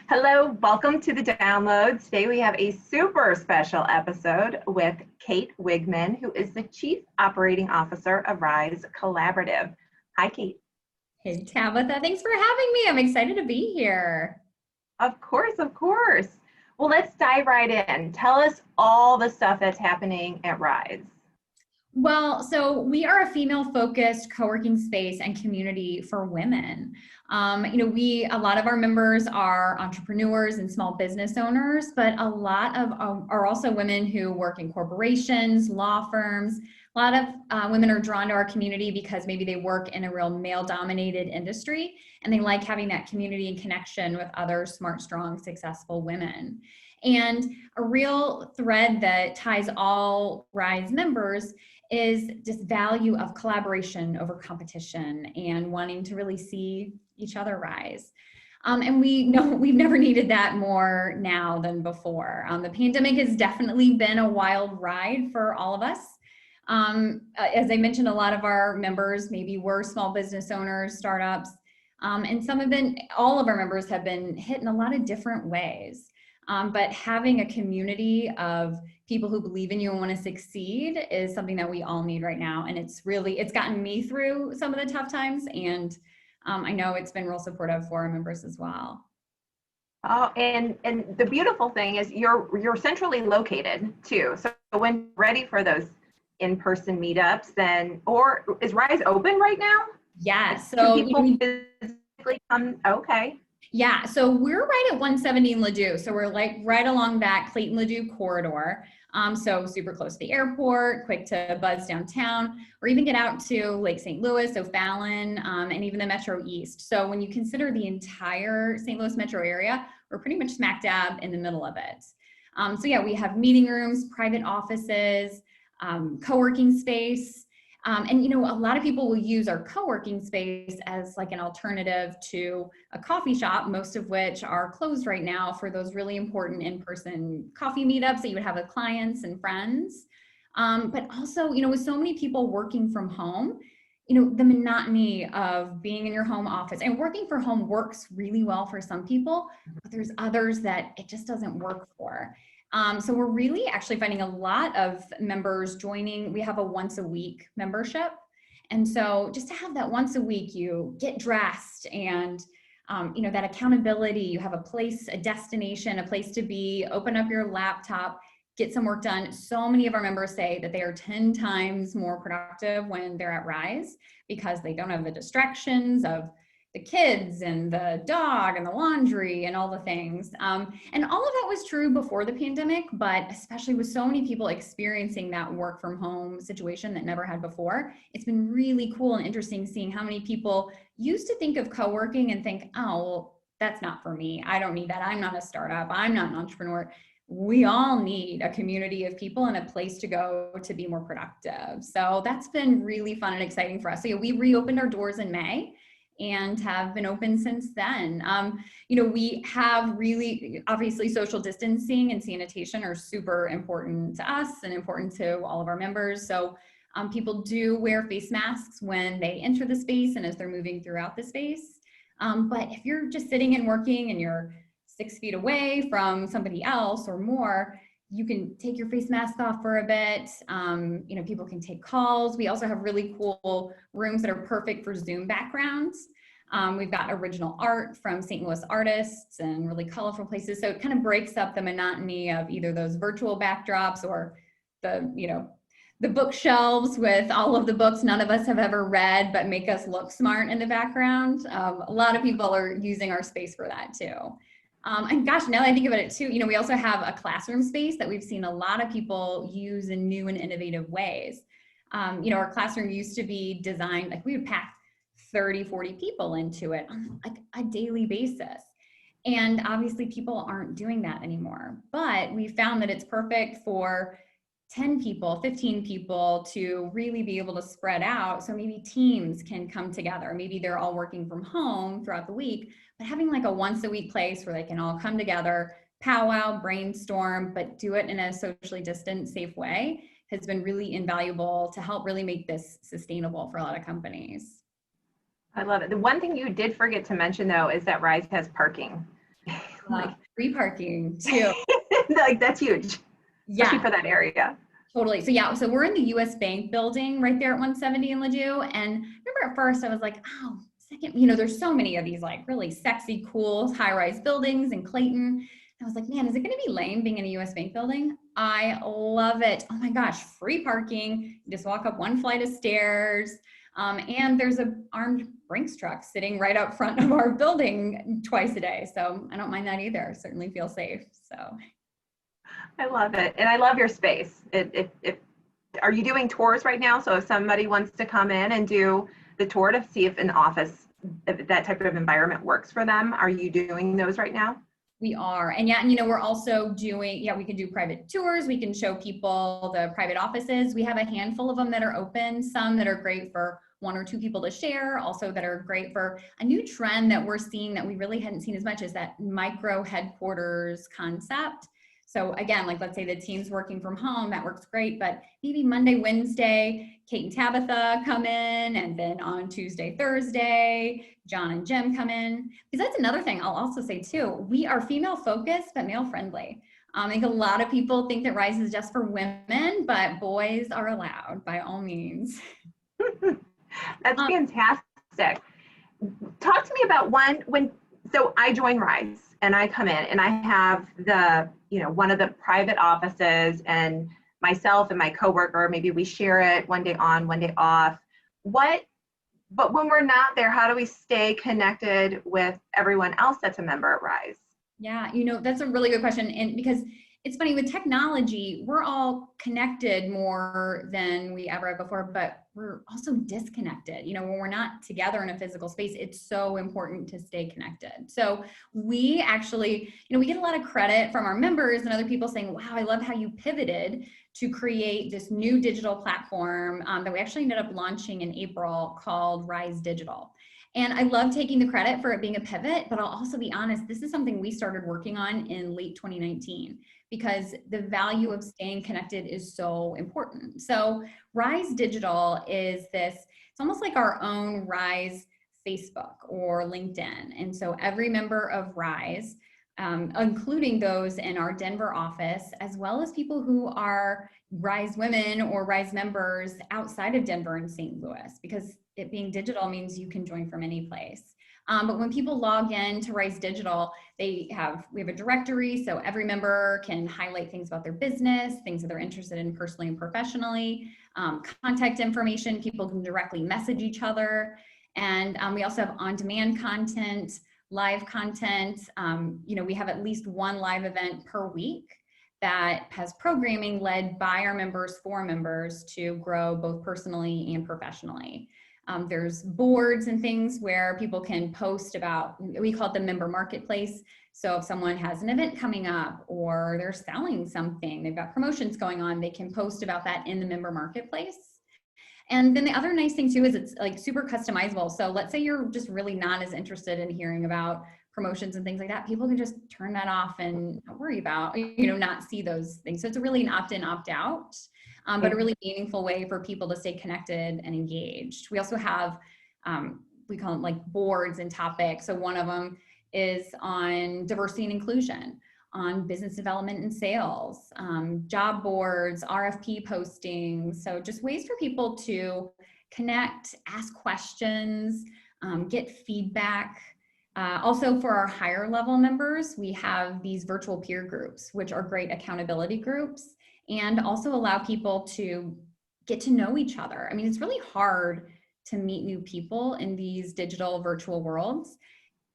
Hello, welcome to the download. Today we have a super special episode with Kate Wigman, who is the Chief Operating Officer of Rise Collaborative. Hi, Kate. Hey, Tabitha, thanks for having me. I'm excited to be here. Of course, of course. Well, let's dive right in. Tell us all the stuff that's happening at Rise. Well, so we are a female-focused co-working space and community for women. A lot of our members are entrepreneurs and small business owners, but a lot of are also women who work in corporations, law firms. A lot of women are drawn to our community because maybe they work in a real male-dominated industry, and they like having that community and connection with other smart, strong, successful women. And a real thread that ties all Rise members is just value of collaboration over competition and wanting to really see each other rise. And we know we've never needed that more now than before. The pandemic has definitely been a wild ride for all of us. As I mentioned, a lot of our members maybe were small business owners, startups, and all of our members have been hit in a lot of different ways. But having a community of people who believe in you and want to succeed is something that we all need right now. And it's gotten me through some of the tough times. And I know it's been real supportive for our members as well. Oh, and the beautiful thing is you're centrally located too. So when you're ready for those in-person meetups, or is Rise open right now? Yes. So people physically come. Okay. Yeah, so we're right at 170 in Ladue. So we're like right along that Clayton Ladue corridor. So super close to the airport, quick to buzz downtown, or even get out to Lake St. Louis, O'Fallon, and even the Metro East. So when you consider the entire St. Louis metro area, we're pretty much smack dab in the middle of it. So yeah, we have meeting rooms, private offices, co-working space. And a lot of people will use our co-working space as like an alternative to a coffee shop, most of which are closed right now for those really important in-person coffee meetups that you would have with clients and friends. But also, with so many people working from home, the monotony of being in your home office and working from home works really well for some people, but there's others that it just doesn't work for. So we're really actually finding a lot of members joining. We have a once a week membership. And so just to have that once a week, you get dressed and, that accountability, you have a place, a destination, a place to be, open up your laptop, get some work done. So many of our members say that they are 10 times more productive when they're at Rise because they don't have the distractions of the kids and the dog and the laundry and all the things. And all of that was true before the pandemic, but especially with so many people experiencing that work from home situation that never had before, it's been really cool and interesting seeing how many people used to think of co-working and think, oh, well, that's not for me. I don't need that. I'm not a startup. I'm not an entrepreneur. We all need a community of people and a place to go to be more productive. So that's been really fun and exciting for us. So yeah, we reopened our doors in May and have been open since then. We have really, obviously social distancing and sanitation are super important to us and important to all of our members. So people do wear face masks when they enter the space and as they're moving throughout the space. But if you're just sitting and working and you're 6 feet away from somebody else or more, you can take your face mask off for a bit. People can take calls. We also have really cool rooms that are perfect for Zoom backgrounds. We've got original art from St. Louis artists and really colorful places. So it kind of breaks up the monotony of either those virtual backdrops or the bookshelves with all of the books none of us have ever read, but make us look smart in the background. A lot of people are using our space for that too. And gosh, now that I think about it too, we also have a classroom space that we've seen a lot of people use in new and innovative ways. Our classroom used to be designed, like we would pack 30, 40 people into it on like a daily basis. And obviously people aren't doing that anymore, but we found that it's perfect for 10 people, 15 people to really be able to spread out. So maybe teams can come together. Maybe they're all working from home throughout the week, but having like a once a week place where they can all come together, powwow, brainstorm, but do it in a socially distant, safe way has been really invaluable to help really make this sustainable for a lot of companies. I love it. The one thing you did forget to mention though is that Rise has parking. Like, free parking too. like that's huge, especially Yeah, for that area. totally. So yeah, so we're in the US Bank building right there at 170 in Ladue. And I remember at first I was like, oh, second, there's so many of these like really sexy, cool high-rise buildings in Clayton. I was like, man, is it going to be lame being in a US Bank building? I love it. Oh my gosh, free parking. You just walk up one flight of stairs. And there's a armed Brinks truck sitting right up front of our building twice a day. So I don't mind that either. Certainly feel safe. So I love it. And I love your space. Are you doing tours right now? So if somebody wants to come in and do the tour to see if an office, if that type of environment works for them, are you doing those right now? we are. And yeah, we're also doing, we can do private tours. We can show people the private offices. We have a handful of them that are open, some that are great for 1 or 2 people to share, also that are great for a new trend that we're seeing that we really hadn't seen as much is that micro headquarters concept. So again, like let's say the team's working from home, that works great, but maybe Monday, Wednesday, Kate and Tabitha come in, and then on Tuesday, Thursday, John and Jim come in. Because that's another thing I'll also say too, we are female focused, but male friendly. I think a lot of people think that Rise is just for women, but boys are allowed by all means. That's fantastic. Talk to me about so I join Rise and I come in and I have one of the private offices, and myself and my coworker, maybe we share it one day on, one day off. But when we're not there, how do we stay connected with everyone else that's a member at Rise? Yeah, that's a really good question. And because it's funny with technology, we're all connected more than we ever have before, but we're also disconnected. When we're not together in a physical space, it's so important to stay connected. So we actually, we get a lot of credit from our members and other people saying, wow, I love how you pivoted to create this new digital platform that we actually ended up launching in April called Rise Digital. And I love taking the credit for it being a pivot, but I'll also be honest, this is something we started working on in late 2019 because the value of staying connected is so important. So Rise Digital is it's almost like our own Rise Facebook or LinkedIn. And so every member of Rise, including those in our Denver office, as well as people who are Rise women or Rise members outside of Denver and St. Louis, because it being digital means you can join from any place. But when people log in to Rise Digital, we have a directory, so every member can highlight things about their business, things that they're interested in personally and professionally, contact information, people can directly message each other. And we also have on-demand content, live content. We have at least one live event per week that has programming led by our members for members to grow both personally and professionally. There's boards and things where people can post about, we call it the member marketplace. So if someone has an event coming up or they're selling something, they've got promotions going on, they can post about that in the member marketplace. And then the other nice thing too is it's like super customizable. So let's say you're just really not as interested in hearing about promotions and things like that. People can just turn that off and not worry about, not see those things. So it's really an opt-in, opt-out. But a really meaningful way for people to stay connected and engaged. We also have, we call them like boards and topics. So one of them is on diversity and inclusion, on business development and sales, job boards, RFP postings. So just ways for people to connect, ask questions, get feedback. Also for our higher level members, we have these virtual peer groups, which are great accountability groups, and also allow people to get to know each other. I mean, it's really hard to meet new people in these digital virtual worlds.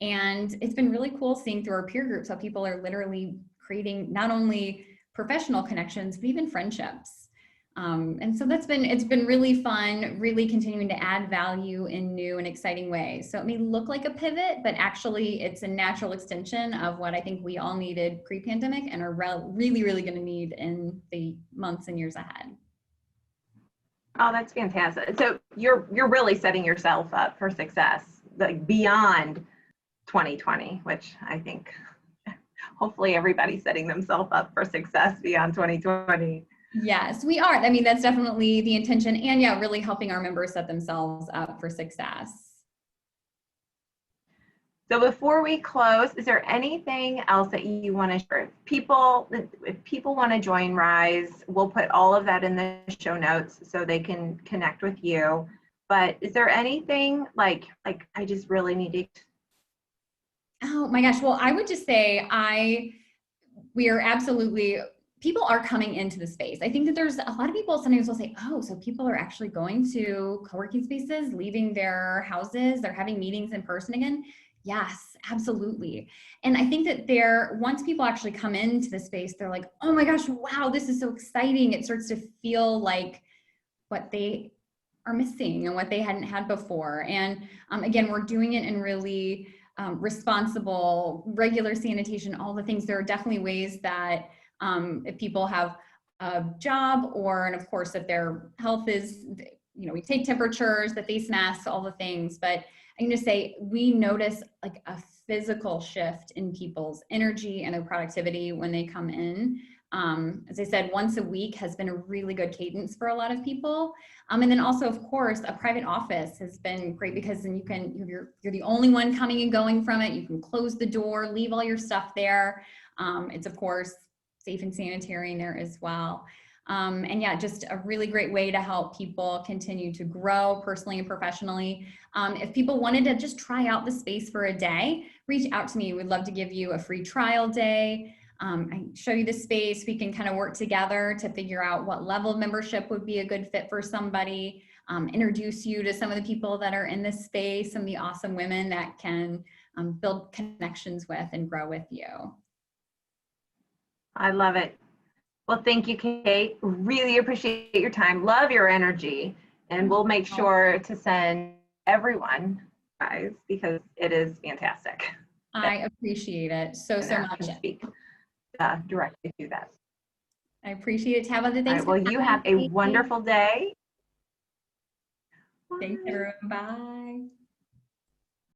And it's been really cool seeing through our peer groups how people are literally creating not only professional connections, but even friendships. And so it's been really fun, really continuing to add value in new and exciting ways. So it may look like a pivot, but actually it's a natural extension of what I think we all needed pre-pandemic and are really, really going to need in the months and years ahead. Oh, that's fantastic. So you're really setting yourself up for success, like beyond 2020, which I think hopefully everybody's setting themselves up for success beyond 2020. Yes, we are. I mean, that's definitely the intention. And yeah, really helping our members set themselves up for success. So before we close, is there anything else that you want to share? If people want to join Rise, we'll put all of that in the show notes so they can connect with you. But is there anything like I just really need to? Oh my gosh. Well, I would just say we are absolutely, people are coming into the space. I think that there's a lot of people sometimes will say, oh, so people are actually going to co-working spaces, leaving their houses, they're having meetings in person again. Yes, absolutely. And I think that once people actually come into the space, they're like, oh my gosh, wow, this is so exciting. It starts to feel like what they are missing and what they hadn't had before. And again, we're doing it in really responsible, regular sanitation, all the things. There are definitely ways that if people have a job and of course, if their health is, we take temperatures, the face masks, all the things. But I'm going to say we notice like a physical shift in people's energy and their productivity when they come in. As I said, once a week has been a really good cadence for a lot of people. And then also, of course, a private office has been great because then you're the only one coming and going from it. You can close the door, leave all your stuff there. It's of course safe and sanitary in there as well. And yeah, just a really great way to help people continue to grow personally and professionally. If people wanted to just try out the space for a day, reach out to me. We'd love to give you a free trial day. I show you the space. We can kind of work together to figure out what level of membership would be a good fit for somebody, introduce you to some of the people that are in this space, some of the awesome women that can build connections with and grow with you. I love it. Well, thank you, Kate. Really appreciate your time. Love your energy. And we'll make sure to send everyone, guys, because it is fantastic. I appreciate it so much. Can speak directly to that. I appreciate it. Have a good day. Right, well, you have a wonderful day. Thanks, everyone. Bye.